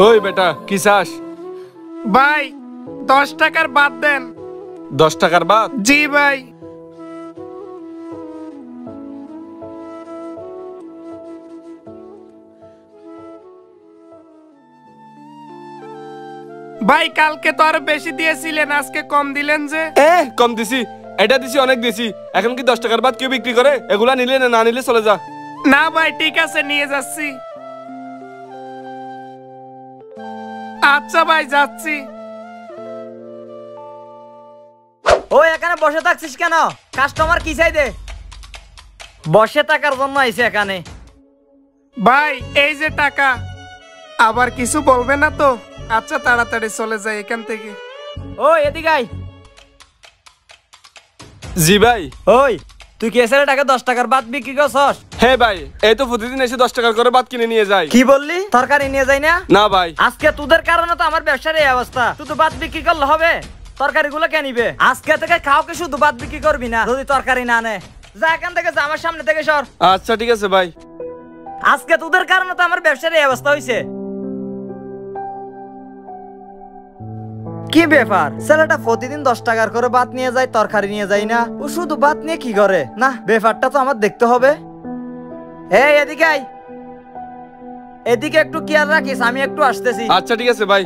ওই বেটা কি চাস? ভাই 10 টাকার বাদ দেন। 10 টাকার বাদ? জি ভাই। ভাই কালকে তো আরো বেশি দিয়েছিলেন, আজকে কম দিলেন যে? কম দিছি, এটা দিছি অনেক দিছি। এখন কি 10 টাকার বাদ কেউ বিক্রি করে? এগুলা নিলে না নিলে চলে যা। না ভাই ঠিক আছে, নিয়ে যাচ্ছি। আচ্ছা ভাই যাচ্ছি। ওই এখানে বসে থাকছিস কেন? কাস্টমার কি চাই দে? বসে থাকার জন্য আইছে এখানে। ভাই এই যে টাকা, আবার কিছু বলবে না তো? আচ্ছা তাড়াতাড়ি চলে যাই এখান থেকে। ওই এদিকে আই। জি ভাই। ওই তুই কি এসে টাকা 10 টাকার বাদ বিক্রি করছস? হ্যাঁ ভাই, এই তো প্রতিদিন এসে 10 টাকার করে বাদ কিনে নিয়ে যায়। কি বললি? তরকারি নিয়ে যাই না? না ভাই। আজকে তোদের কারণে তো আমার ব্যবসার এই অবস্থা। শুধু বাদ বিক্রি করলে হবে? তরকারি গুলো কে নিবে? আজকে থেকে কাউকে শুধু বাদ বিক্রি করবি না যদি তরকারি না নে। যা এখান থেকে, যা আমার সামনে থেকে সর। আচ্ছা ঠিক আছে ভাই। আজকে তোদের কারণে তো আমার ব্যবসার এই অবস্থা হয়েছে। কি ব্যাপার, ছেলেটা প্রতিদিন 10 টাকার করে ভাত নিয়ে যায়, তরকারি নিয়ে যায় না? ও শুধু ভাত নিয়ে কি করে? না, ব্যাপারটা তো আমার দেখতে হবে। এই এদিকে আই, এদিকে একটু খেয়াল রাখিস, আমি একটু আসতেছি। আচ্ছা ঠিক আছে ভাই।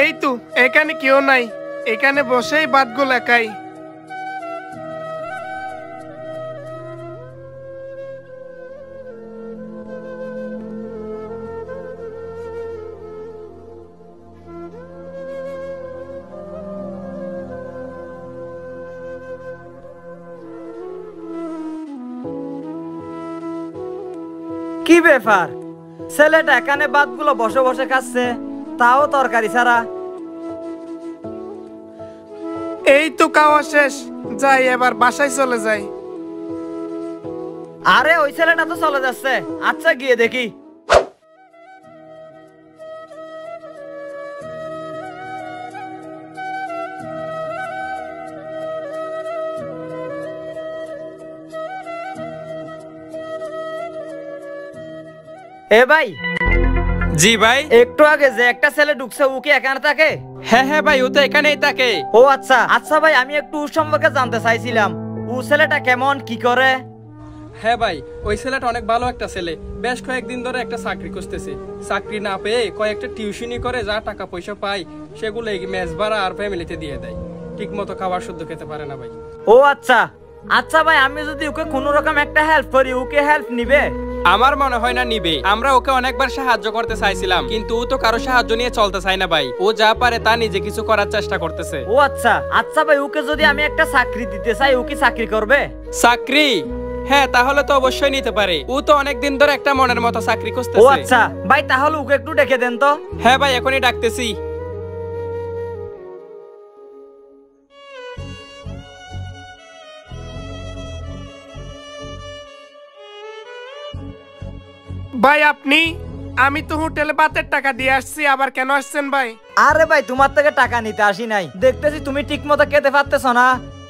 এই তো এখানে কেউ নাই, এখানে বসেই বাদগুলো খাই। কি ব্যাপার, ছেলেটা এখানে ভাতগুলো বসে বসে খাচ্ছে, তাও তরকারি ছাড়া। এই তো খাওয়া শেষ, যাই এবার বাসায় চলে যাই। আরে ওই ছেলেটা তো চলে যাচ্ছে। আচ্ছা গিয়ে দেখি। এ ভাই। জি ভাই। একটু আগে যে একটা ছেলে ঢুকছে, ও কি এখানে থাকে? হ্যাঁ ভাই, ও তো এখানেই থাকে। ও আচ্ছা আচ্ছা ভাই, আমি একটু ওর সম্পর্কে জানতে চাইছিলাম। ও ছেলেটা কেমন, কি করে? হ্যাঁ ভাই, ওই ছেলেটা অনেক ভালো একটা ছেলে। বেশ কয়েকদিন ধরে একটা চাকরি খুঁজতেছে। চাকরি না পেয়ে কয়েকটা টিউশনি করে যা টাকা পয়সা পায় সেগুলো মেস ভাড়া আর ফ্যামিলিতে দিয়ে দেয়। ঠিক মতো খাবার শুদ্ধ খেতে পারে না ভাই। ও আচ্ছা আচ্ছা ভাই, আমি যদি ওকে কোনো রকম একটা হেল্প করি, ওকে হেল্প নিবে? আমার মনে হয় না নিবে। আমরা ওকে অনেকবার সাহায্য করতে চাইছিলাম, কিন্তু ও তো কারো সাহায্য নিয়ে চলতে চায় না ভাই। ও যা পারে তা নিজে কিছু করার চেষ্টা করতেছে। ও আচ্ছা আচ্ছা ভাই, ওকে যদি আমি একটা চাকরি দিতে চাই, ও কি চাকরি করবে? চাকরি? হ্যাঁ, তাহলে তো অবশ্যই নিতে পারে। ও তো অনেকদিন ধরে একটা মনের মতো চাকরি ও খুঁজতেছে। আচ্ছা ভাই, তাহলে ওকে একটু ডেকে দেন তো। হ্যাঁ ভাই, এখনই ডাকতেছি। ভাই আপনি? আমি তো হোটেলে ভাতের টাকা দিয়ে আসছি, আবার কেন আসছেন ভাই? আরে ভাই, তোমার থেকে টাকা নিতে আসি নাই। দেখতেছি তুমি ঠিক মতো খেতে পারতেছ না,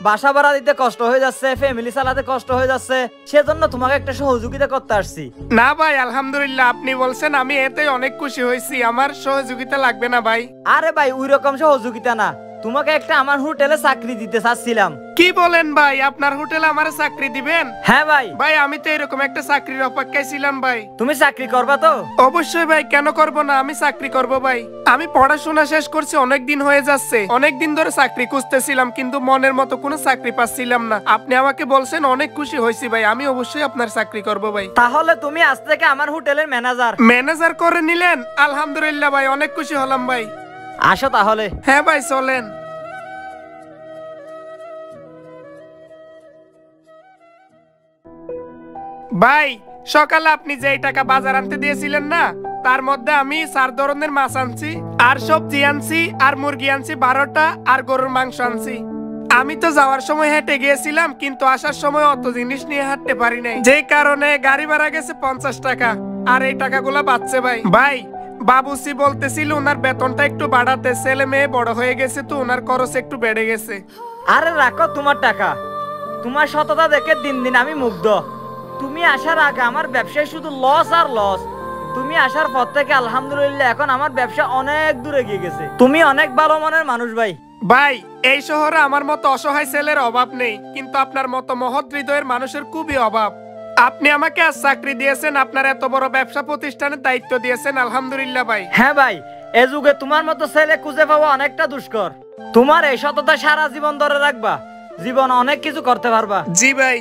বাসা ভাড়া দিতে কষ্ট হয়ে যাচ্ছে, ফ্যামিলি চালাতে কষ্ট হয়ে যাচ্ছে, সেজন্য তোমাকে একটা সহযোগিতা করতে আসছি। না ভাই আলহামদুলিল্লাহ, আপনি বলছেন আমি এতে অনেক খুশি হয়েছি। আমার সহযোগিতা লাগবে না ভাই। আরে ভাই, ওই রকম সহযোগিতা না, তোমাকে একটা আমার হোটেলে চাকরি দিতে চাচ্ছিলাম। কি বলেন ভাই, আপনার হোটেলে আমার চাকরি দিবেন? হ্যাঁ ভাই। ভাই আমি তো এরকম একটা চাকরির অপেক্ষায় ছিলাম ভাই। তুমি চাকরি করবা তো? অবশ্যই ভাই, কেন করব না, আমি চাকরি করব ভাই। আমি পড়াশোনা শেষ করছি, অনেক দিন হয়ে যাচ্ছে, অনেক দিন ধরে চাকরি খুঁজতেছিলাম, কিন্তু মনের মতো কোনো চাকরি পাচ্ছিলাম না। আপনি আমাকে বলছেন, অনেক খুশি হয়েছি ভাই। আমি অবশ্যই আপনার চাকরি করব ভাই। তাহলে তুমি আজ থেকে আমার হোটেলের ম্যানেজার। ম্যানেজার করে নিলেন? আলহামদুলিল্লাহ ভাই, অনেক খুশি হলাম ভাই। আসো তাহলে। হ্যাঁ ভাই চলেন। ভাই সকালে আপনি যে টাকা বাজার আনতে দিয়েছিলেন না, তার মধ্যে আমি 4 ধরনের মাছ আনছি, আর সবজি আনছি, আর মুরগি আনছি 12টা, আর গরুর মাংস আনছি। আমি তো যাওয়ার সময় হেঁটে গিয়েছিলাম, কিন্তু আসার সময় অত জিনিস নিয়ে হাঁটতে পারি নাই, যে কারণে গাড়ি ভাড়া গেছে 50 টাকা, আর এই টাকাগুলো বাঁচছে ভাই। ভাই বাবুসি বলতেছিল ওনার বেতনটা একটু বাড়াতে, ছেলে মেয়ে বড় হয়ে গেছে তো ওনার খরচ একটু বেড়ে গেছে। আরে রাখো তোমার টাকা, তোমার সততা দেখে দিন দিন আমি মুগ্ধ। তুমি আসার আগে আমার ব্যবসায় শুধু লস আর লস, তুমি আসার পর থেকে আলহামদুলিল্লাহ এখন আমার ব্যবসা অনেক দূরে এগিয়ে গেছে। তুমি অনেক ভালো মনের মানুষ ভাই। ভাই এই শহরে আমার মতো অসহায় ছেলের অভাব নেই, কিন্তু আপনার মতো মহৎ হৃদয়ের মানুষের খুবই অভাব। আপনি আমাকে আজ চাকরি দিয়েছেন, আপনার এত বড় ব্যবসা প্রতিষ্ঠানের দায়িত্ব দিয়েছেন, আলহামদুলিল্লাহ ভাই। হ্যাঁ ভাই, এ যুগে তোমার মতো ছেলে খুঁজে পাওয়া অনেকটা দুষ্কর। তোমার এই সততা সারা জীবন ধরে রাখবা, জীবন অনেক কিছু করতে পারবা। জি ভাই।